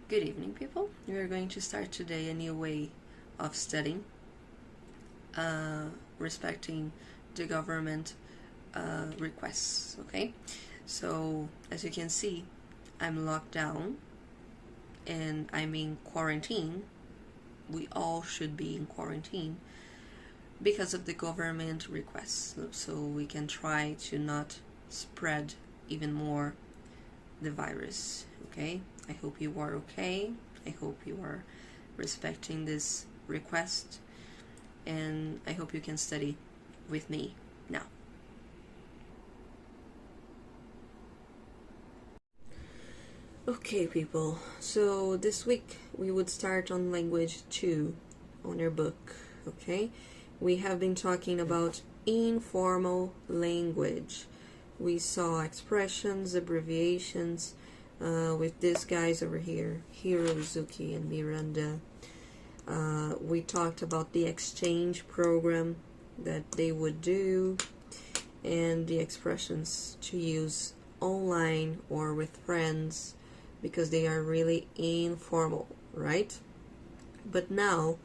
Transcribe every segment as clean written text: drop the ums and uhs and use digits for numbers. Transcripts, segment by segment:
Good evening, people. We are going to start today a new way of studying, respecting the government requests, okay? So, as you can see, I'm locked down and I'm in quarantine. We all should be in quarantine because of the government requests, so we can try to not spread even more the virus, okay? I hope you are okay. I hope you are respecting this request, and I hope you can study with me now. Okay, people, so this week we would start on language 2 on your book, okay? We have been talking about informal language. We saw expressions, abbreviations, with these guys over here, Hirozuki and Miranda. We talked about the exchange program that they would do and the expressions to use online or with friends because they are really informal, right? But now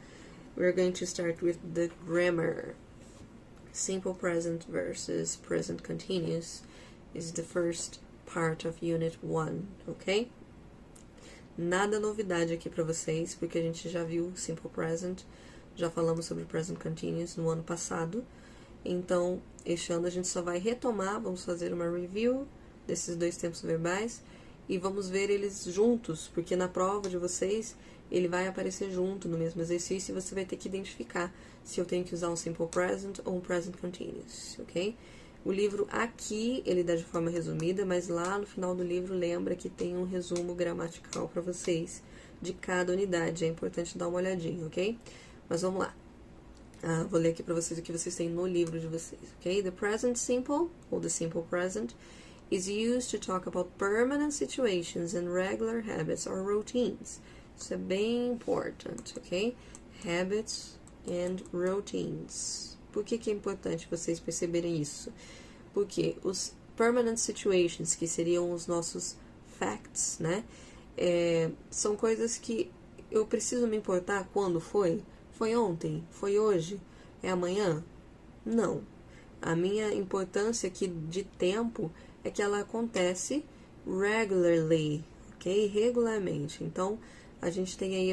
we're going to start with the grammar. Simple present versus present continuous is the first part of Unit 1, ok? Nada novidade aqui para vocês, porque a gente já viu Simple Present, já falamos sobre Present Continuous no ano passado, então este ano a gente só vai retomar, vamos fazer uma review desses dois tempos verbais e vamos ver eles juntos, porque na prova de vocês ele vai aparecer junto no mesmo exercício e você vai ter que identificar se eu tenho que usar um Simple Present ou um Present Continuous, ok? O livro aqui, ele dá de forma resumida, mas lá no final do livro lembra que tem um resumo gramatical para vocês de cada unidade. É importante dar uma olhadinha, ok? Mas vamos lá. Vou ler aqui para vocês o que vocês têm no livro de vocês, ok? The present simple, ou the simple present, is used to talk about permanent situations and regular habits or routines. Isso é bem importante, ok? Habits and routines. Por que é importante vocês perceberem isso? Porque os permanent situations, que seriam os nossos facts, né? São coisas que eu preciso me importar quando foi? Foi ontem? Foi hoje? É amanhã? Não. A minha importância aqui de tempo é que ela acontece regularly, ok? Regularmente. Então, a gente tem aí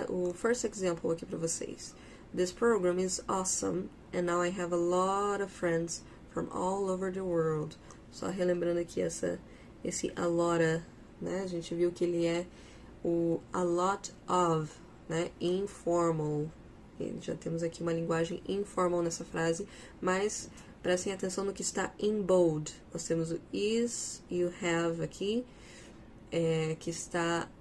o first example aqui para vocês. This program is awesome, and now I have a lot of friends from all over the world. Só relembrando aqui esse a lot, né? A gente viu que ele é o a lot of, né? Informal. E já temos aqui uma linguagem informal nessa frase, mas prestem atenção no que está in bold. Nós temos o is e o have aqui,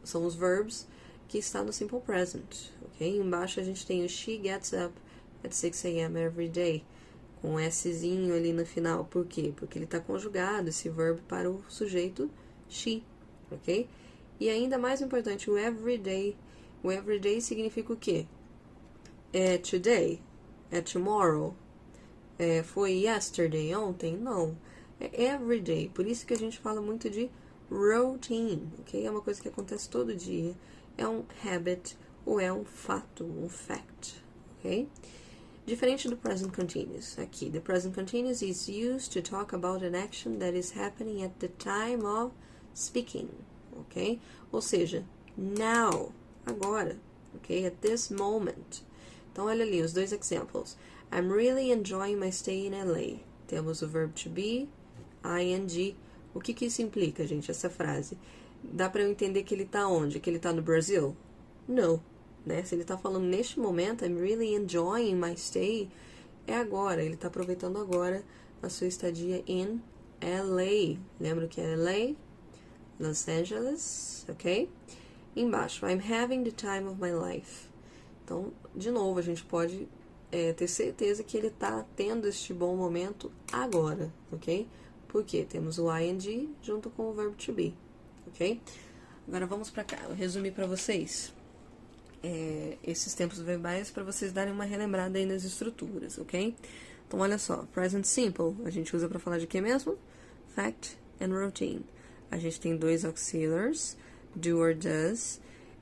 são os verbs, que está no simple present, ok? Embaixo a gente tem o she gets up at 6 a.m. every day, com um Szinho ali no final. Por quê? Porque ele está conjugado, esse verbo, para o sujeito she, ok? E ainda mais importante, o everyday. O everyday significa o quê? É today? É tomorrow? Foi yesterday, ontem? Não. É everyday. Por isso que a gente fala muito de routine, ok? É uma coisa que acontece todo dia. É um habit ou é um fato, um fact, ok? Diferente do present continuous. Aqui, the present continuous is used to talk about an action that is happening at the time of speaking, ok? Ou seja, now, agora, ok? At this moment. Então, olha ali os dois examples. I'm really enjoying my stay in LA. Temos o verb to be, ing. O que isso implica, gente, essa frase? Dá para eu entender que ele tá onde? Que ele tá no Brasil? Não, né? Se ele tá falando neste momento, I'm really enjoying my stay, é agora. Ele tá aproveitando agora a sua estadia in LA. Lembra que é LA? Los Angeles, ok? Embaixo, I'm having the time of my life. Então, de novo, a gente pode ter certeza que ele tá tendo este bom momento agora, ok? Porque temos o ing junto com o verbo to be. Ok? Agora vamos para cá. Eu resumi para vocês esses tempos verbais para vocês darem uma relembrada aí nas estruturas, ok? Então, olha só. Present simple a gente usa para falar de quê mesmo? Fact and routine. A gente tem dois auxiliaries, do or does,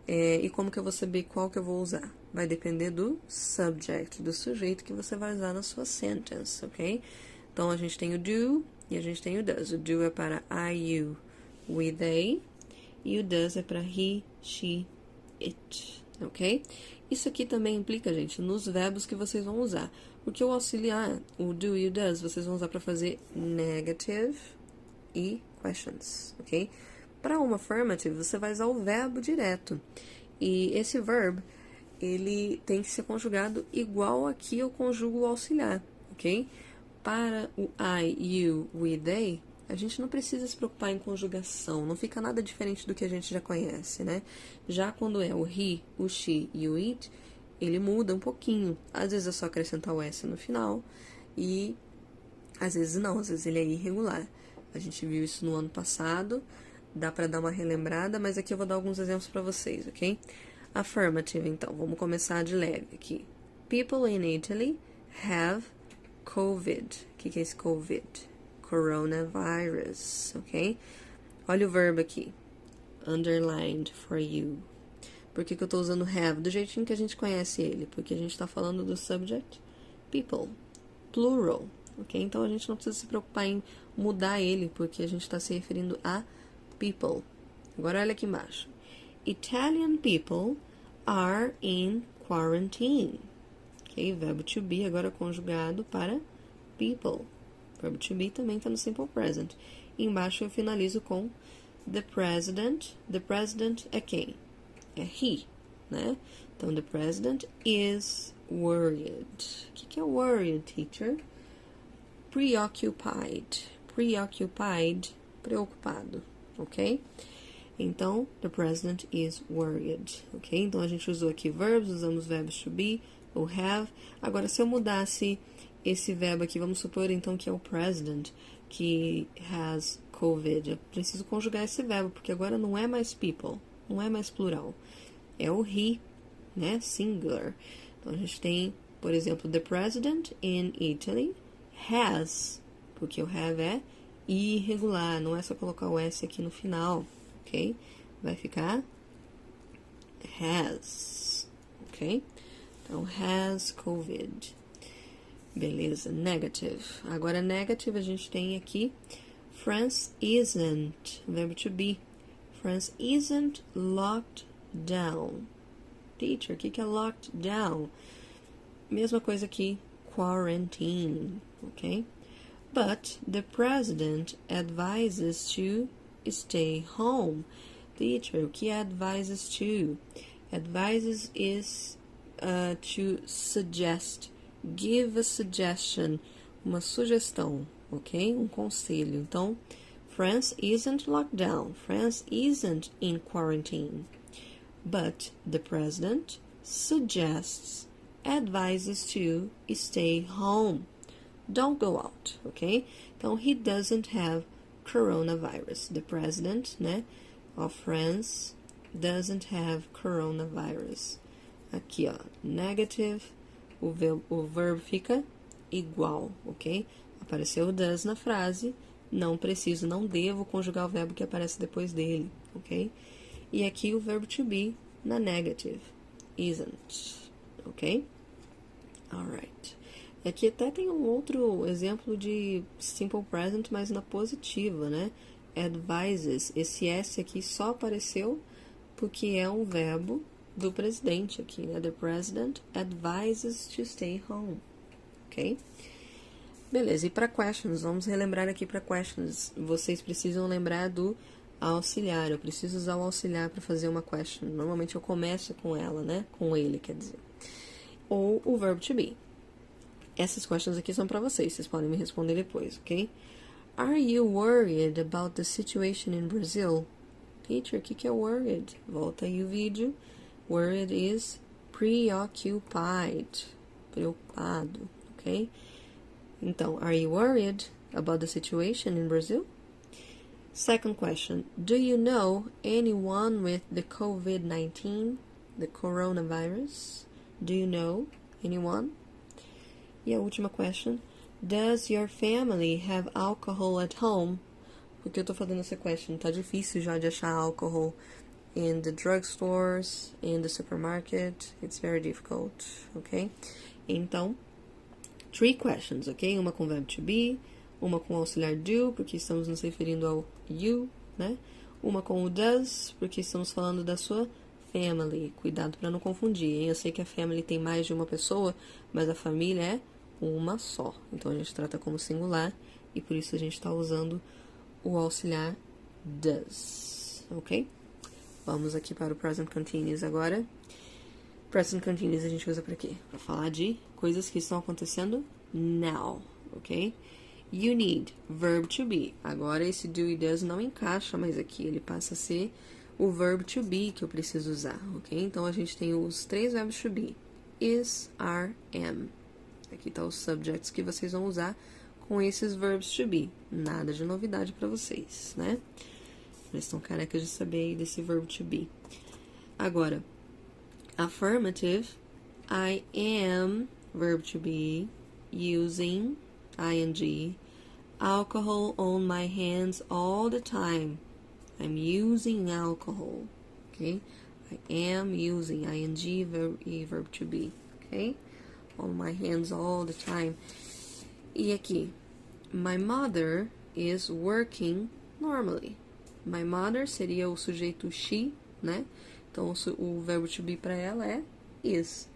E como que eu vou saber qual que eu vou usar? Vai depender do subject, do sujeito que você vai usar na sua sentence, ok? Então, a gente tem o do e a gente tem o does. O do é para I, you, we, they. E o does é para he, she, it, ok? Isso aqui também implica, gente, nos verbos que vocês vão usar. Porque o auxiliar, o do e o does, vocês vão usar para fazer negative e questions, ok? Para uma affirmative, você vai usar o verbo direto. E esse verbo, ele tem que ser conjugado igual aqui eu conjugo o auxiliar, ok? Para o I, you, we, they, a gente não precisa se preocupar em conjugação, não fica nada diferente do que a gente já conhece, né? Já quando é o he, o she e o it, ele muda um pouquinho. Às vezes é só acrescentar o S no final e às vezes não, às vezes ele é irregular. A gente viu isso no ano passado, dá para dar uma relembrada, mas aqui eu vou dar alguns exemplos para vocês, ok? Affirmative, então, vamos começar de leve aqui. People in Italy have COVID. O que é esse COVID? Coronavirus, ok? Olha o verbo aqui. Underlined for you. Por que eu estou usando have? Do jeitinho que a gente conhece ele. Porque a gente está falando do subject people. Plural, ok? Então, a gente não precisa se preocupar em mudar ele, porque a gente está se referindo a people. Agora, olha aqui embaixo. Italian people are in quarantine. Ok? Verbo to be agora conjugado para people. Verbo to be também está no simple present. E embaixo eu finalizo com the president. The president é quem? É he, né? Então, the president is worried. O que é worried, teacher? Preoccupied. Preoccupied, preocupado, ok? Então, the president is worried, ok? Então, a gente usou aqui verbos, usamos verbos to be ou have. Agora, se eu mudasse esse verbo aqui, vamos supor, então, que é o president, que has COVID. Eu preciso conjugar esse verbo, porque agora não é mais people, não é mais plural. É o he, né? Singular. Então, a gente tem, por exemplo, the president in Italy has, porque o have é irregular, não é só colocar o S aqui no final, ok? Vai ficar has, ok? Então, has COVID. Beleza, negative. Agora, negative, a gente tem aqui France isn't, verbo to be. France isn't locked down. Teacher, o que é locked down? Mesma coisa aqui, quarantine, ok? But the president advises to stay home. Teacher, o que é advises to? Advises is to suggest. Give a suggestion. Uma sugestão, ok? Um conselho. Então, France isn't locked down. France isn't in quarantine. But the president suggests, advises to stay home. Don't go out, ok? Então, he doesn't have coronavirus. The president, né, of France doesn't have coronavirus. Aqui, ó, negative, o verbo fica igual, ok? Apareceu o does na frase, não preciso, não devo conjugar o verbo que aparece depois dele, ok? E aqui o verbo to be na negative, isn't, ok? Alright. Aqui até tem um outro exemplo de simple present, mas na positiva, né? Advises. Esse S aqui só apareceu porque é um verbo do presidente aqui, né? The president advises to stay home, ok? Beleza, e para questions, vamos relembrar aqui para questions. Vocês precisam lembrar do auxiliar. Eu preciso usar o auxiliar para fazer uma question. Normalmente eu começo com ela, né? Com ele, quer dizer. Ou o verbo to be. Essas questions aqui são para vocês podem me responder depois, ok? Are you worried about the situation in Brazil? Teacher, o que é worried? Volta aí o vídeo. Worried is preoccupied. Preocupado, ok? Então, are you worried about the situation in Brazil? Second question, do you know anyone with the COVID-19, the coronavirus? Do you know anyone? E a última question, does your family have alcohol at home? Porque eu tô fazendo essa question, tá difícil já de achar álcool in the drugstores, in the supermarket. It's very difficult, ok? Então, 3 questions, ok? Uma com verbo to be, uma com auxiliar do, porque estamos nos referindo ao you, né? Uma com o does, porque estamos falando da sua family. Cuidado para não confundir, hein? Eu sei que a family tem mais de uma pessoa, mas a família é uma só. Então, a gente trata como singular e por isso a gente está usando o auxiliar does, ok? Vamos aqui para o present continuous agora. Present continuous a gente usa para quê? Para falar de coisas que estão acontecendo now, ok? You need, verb to be. Agora esse do e does não encaixa, mas aqui ele passa a ser o verb to be que eu preciso usar, ok? Então a gente tem os 3 verbos to be. Is, are, am. Aqui tá os subjects que vocês vão usar com esses verbs to be. Nada de novidade para vocês, né? Eles estão carecas de saber aí desse verb to be. Agora, affirmative, I am, verb to be, using, ing, alcohol on my hands all the time. I'm using alcohol, okay? I am using, ing, verb to be, okay? On my hands all the time. E aqui, my mother is working normally. My mother seria o sujeito she, né? Então, o verbo to be para ela é is.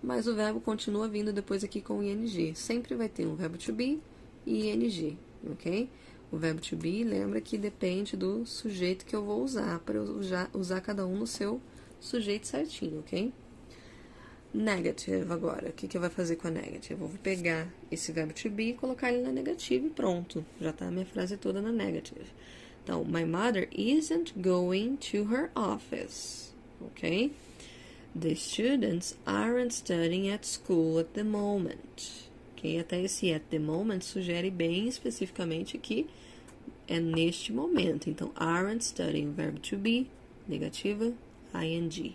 Mas o verbo continua vindo depois aqui com ing. Sempre vai ter um verbo to be e ing, ok? O verbo to be, lembra que depende do sujeito que eu vou usar, para eu usar cada um no seu sujeito certinho, ok? Negative agora. O que eu vou fazer com a negative? Eu vou pegar esse verbo to be e colocar ele na negative e pronto. Já tá a minha frase toda na negative. Então, my mother isn't going to her office, ok? The students aren't studying at school at the moment. Ok? Até esse at the moment sugere bem especificamente que é neste momento. Então, aren't studying, verbo to be, negativa, ing.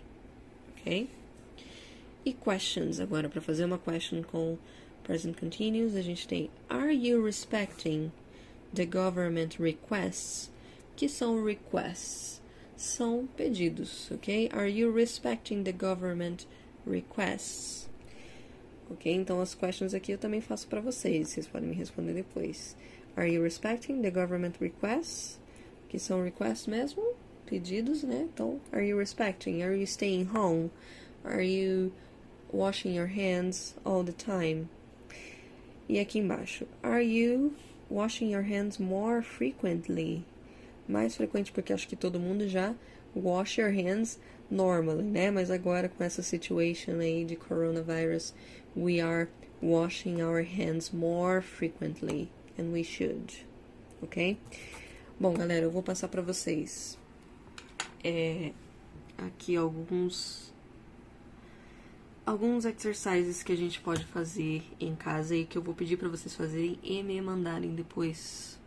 Ok? E questions. Agora, para fazer uma question com present continuous, a gente tem are you respecting the government requests? Que são requests? São pedidos, ok? Are you respecting the government requests? Ok? Então, as questions aqui eu também faço para vocês podem me responder depois. Are you respecting the government requests? Que são requests mesmo? Pedidos, né? Então, are you respecting? Are you staying home? Are you washing your hands all the time? E aqui embaixo, are you washing your hands more frequently? Mais frequente, porque acho que todo mundo já wash your hands normally, né? Mas agora com essa situation aí de coronavirus, we are washing our hands more frequently, and we should, ok? Bom, galera, eu vou passar para vocês aqui alguns exercises que a gente pode fazer em casa e que eu vou pedir para vocês fazerem e me mandarem depois